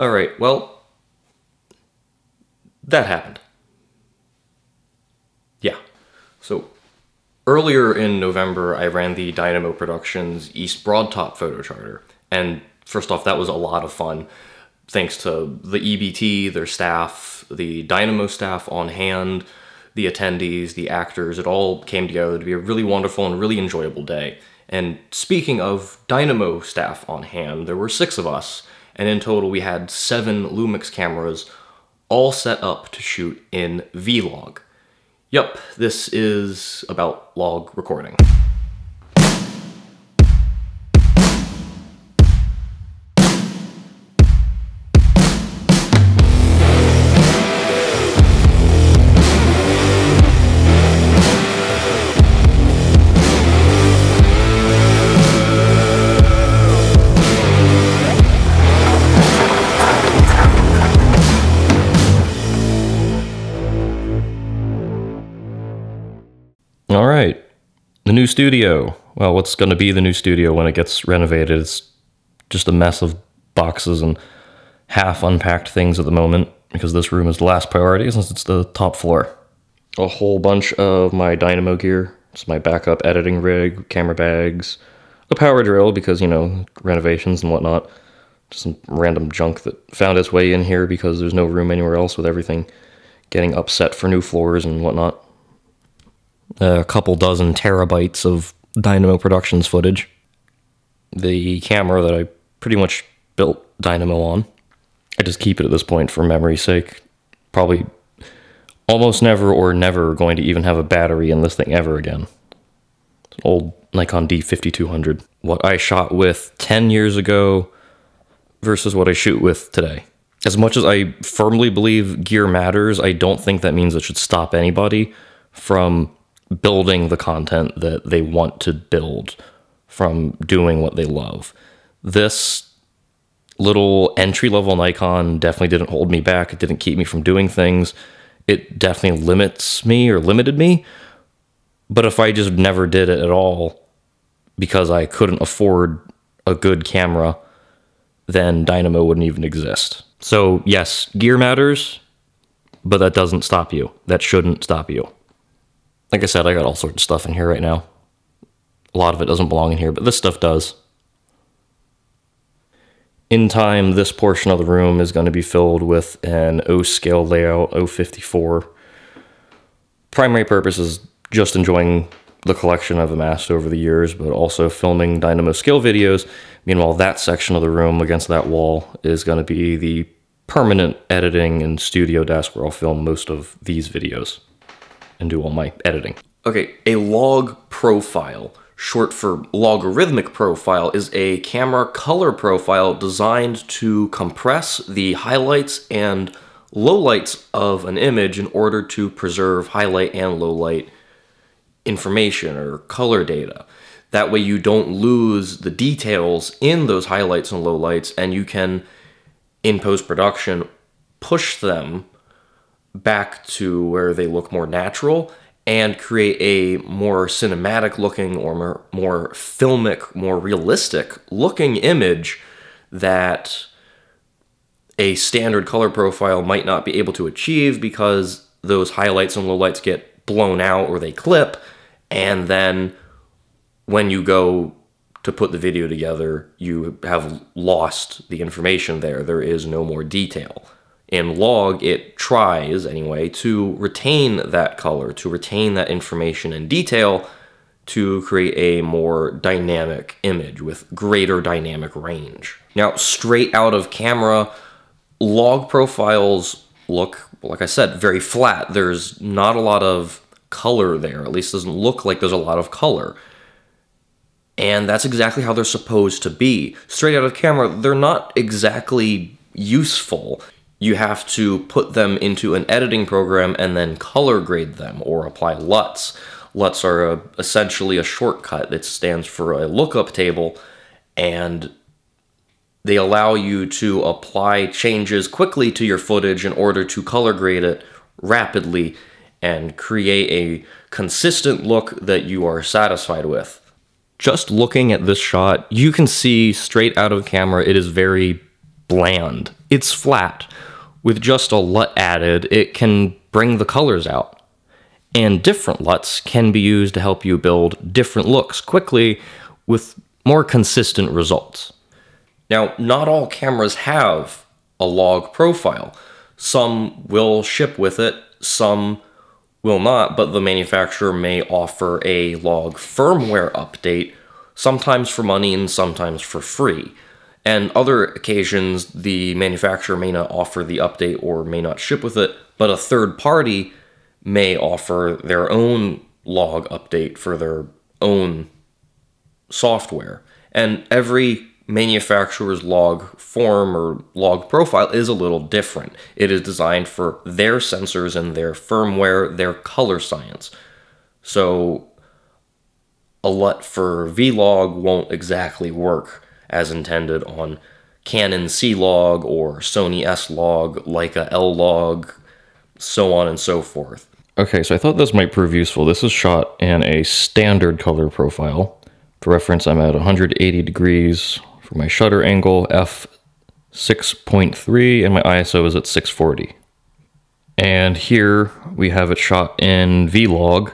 Alright, well, that happened. Yeah. So, earlier in November, I ran the Dynamo Productions East Broadtop photo charter. And first off, that was a lot of fun. Thanks to the EBT, their staff, the Dynamo staff on hand, the attendees, the actors, it all came together to be a really wonderful and really enjoyable day. And speaking of Dynamo staff on hand, there were 6 of us, and in total we had 7 Lumix cameras all set up to shoot in vlog. Yup, this is about log recording. Alright, the new studio. Well, what's going to be the new studio when it gets renovated? It's just a mess of boxes and half unpacked things at the moment, because this room is the last priority since it's the top floor. A whole bunch of my Dynamo gear. It's my backup editing rig, camera bags, a power drill because, you know, renovations and whatnot. Just some random junk that found its way in here because there's no room anywhere else with everything getting upset for new floors and whatnot. A couple dozen terabytes of Dynamo Productions footage. The camera that I pretty much built Dynamo on. I just keep it at this point for memory's sake. Probably almost never or never going to even have a battery in this thing ever again. It's an old Nikon D5200. What I shot with 10 years ago versus what I shoot with today. As much as I firmly believe gear matters, I don't think that means it should stop anybody from building the content that they want to build, from doing what they love. This little entry-level Nikon definitely didn't hold me back. It didn't keep me from doing things. It definitely limits me or limited me. But if I just never did it at all because I couldn't afford a good camera, then Dynamo wouldn't even exist. So yes, gear matters, but that doesn't stop you. That shouldn't stop you. Like I said, I got all sorts of stuff in here right now. A lot of it doesn't belong in here, but this stuff does. In time, this portion of the room is going to be filled with an O-scale layout, 054. Primary purpose is just enjoying the collection I've amassed over the years, but also filming Dynamo scale videos. Meanwhile, that section of the room against that wall is going to be the permanent editing and studio desk where I'll film most of these videos and do all my editing. Okay, a log profile, short for logarithmic profile, is a camera color profile designed to compress the highlights and lowlights of an image in order to preserve highlight and lowlight information or color data. That way you don't lose the details in those highlights and lowlights, and you can, in post-production, push them back to where they look more natural and create a more cinematic looking or more filmic, more realistic looking image that a standard color profile might not be able to achieve because those highlights and lowlights get blown out or they clip, and then when you go to put the video together, you have lost the information there. There is no more detail. In log, it tries, anyway, to retain that color, to retain that information and detail to create a more dynamic image with greater dynamic range. Now, straight out of camera, log profiles look, like I said, very flat. There's not a lot of color there, at least doesn't look like there's a lot of color. And that's exactly how they're supposed to be. Straight out of camera, they're not exactly useful. You have to put them into an editing program and then color grade them or apply LUTs. LUTs are essentially a shortcut that stands for a lookup table, and they allow you to apply changes quickly to your footage in order to color grade it rapidly and create a consistent look that you are satisfied with. Just looking at this shot, you can see straight out of camera it is very bland. It's flat. With just a LUT added, it can bring the colors out. And different LUTs can be used to help you build different looks quickly with more consistent results. Now, not all cameras have a log profile. Some will ship with it, some will not, but the manufacturer may offer a log firmware update, sometimes for money and sometimes for free. And other occasions, the manufacturer may not offer the update or may not ship with it, but a third party may offer their own log update for their own software. And every manufacturer's log form or log profile is a little different. It is designed for their sensors and their firmware, their color science. So a LUT for V-Log won't exactly work as intended on Canon C-Log or Sony S-Log, Leica L-Log, so on and so forth. Okay, so I thought this might prove useful. This is shot in a standard color profile. For reference, I'm at 180 degrees for my shutter angle, f6.3, and my ISO is at 640. And here we have it shot in V-Log.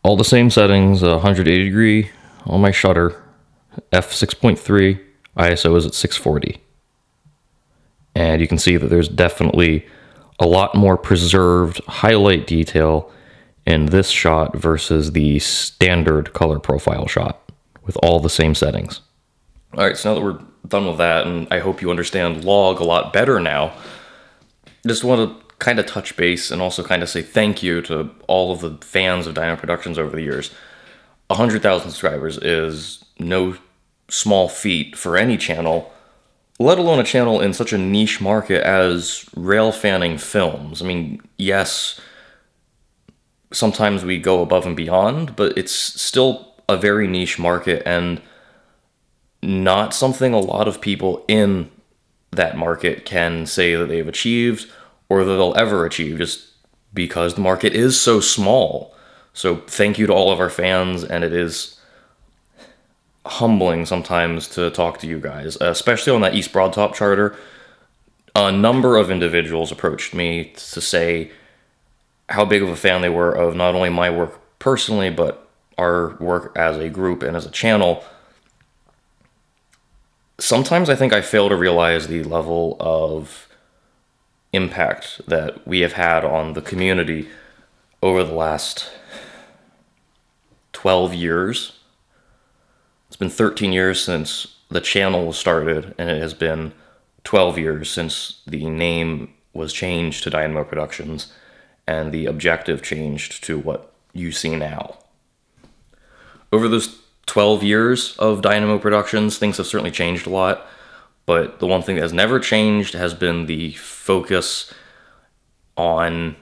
All the same settings, 180 degree on my shutter, f6.3, ISO is at 640. And you can see that there's definitely a lot more preserved highlight detail in this shot versus the standard color profile shot with all the same settings. All right, so now that we're done with that, and I hope you understand log a lot better now, I just want to kind of touch base and also kind of say thank you to all of the fans of Dynamo Productions over the years. 100,000 subscribers is no small feat for any channel, let alone a channel in such a niche market as railfanning films. I mean, yes, sometimes we go above and beyond, but it's still a very niche market and not something a lot of people in that market can say that they've achieved or that they'll ever achieve, just because the market is so small. So thank you to all of our fans, and it is humbling sometimes to talk to you guys, especially on that East Broadtop charter. A number of individuals approached me to say how big of a fan they were of not only my work personally, but our work as a group and as a channel. Sometimes I think I fail to realize the level of impact that we have had on the community over the last 12 years. It's been 13 years since the channel was started, and it has been 12 years since the name was changed to Dynamo Productions and the objective changed to what you see now. Over those 12 years of Dynamo Productions, things have certainly changed a lot, but the one thing that has never changed has been the focus on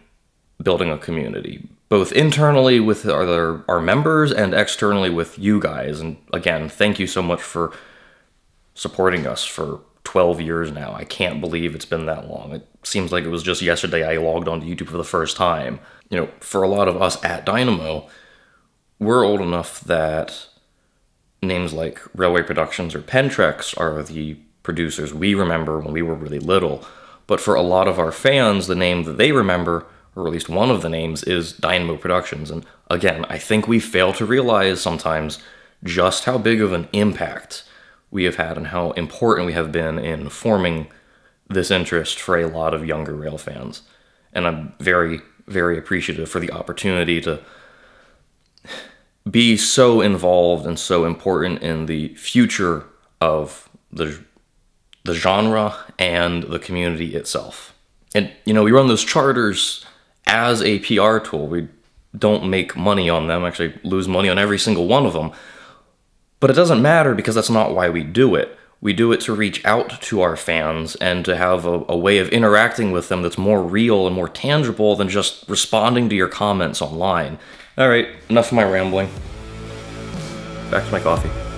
building a community, both internally with our members and externally with you guys. And again, thank you so much for supporting us for 12 years now. I can't believe it's been that long. It seems like it was just yesterday I logged onto YouTube for the first time. You know, for a lot of us at Dynamo, we're old enough that names like Railway Productions or Pentrex are the producers we remember when we were really little. But for a lot of our fans, the name that they remember, or at least one of the names, is Dynamo Productions. And again, I think we fail to realize sometimes just how big of an impact we have had and how important we have been in forming this interest for a lot of younger rail fans. And I'm very, very appreciative for the opportunity to be so involved and so important in the future of the genre and the community itself. And, you know, we run those charters as a PR tool. We don't make money on them, actually lose money on every single one of them. But it doesn't matter because that's not why we do it. We do it to reach out to our fans and to have a way of interacting with them that's more real and more tangible than just responding to your comments online. All right, enough of my rambling. Back to my coffee.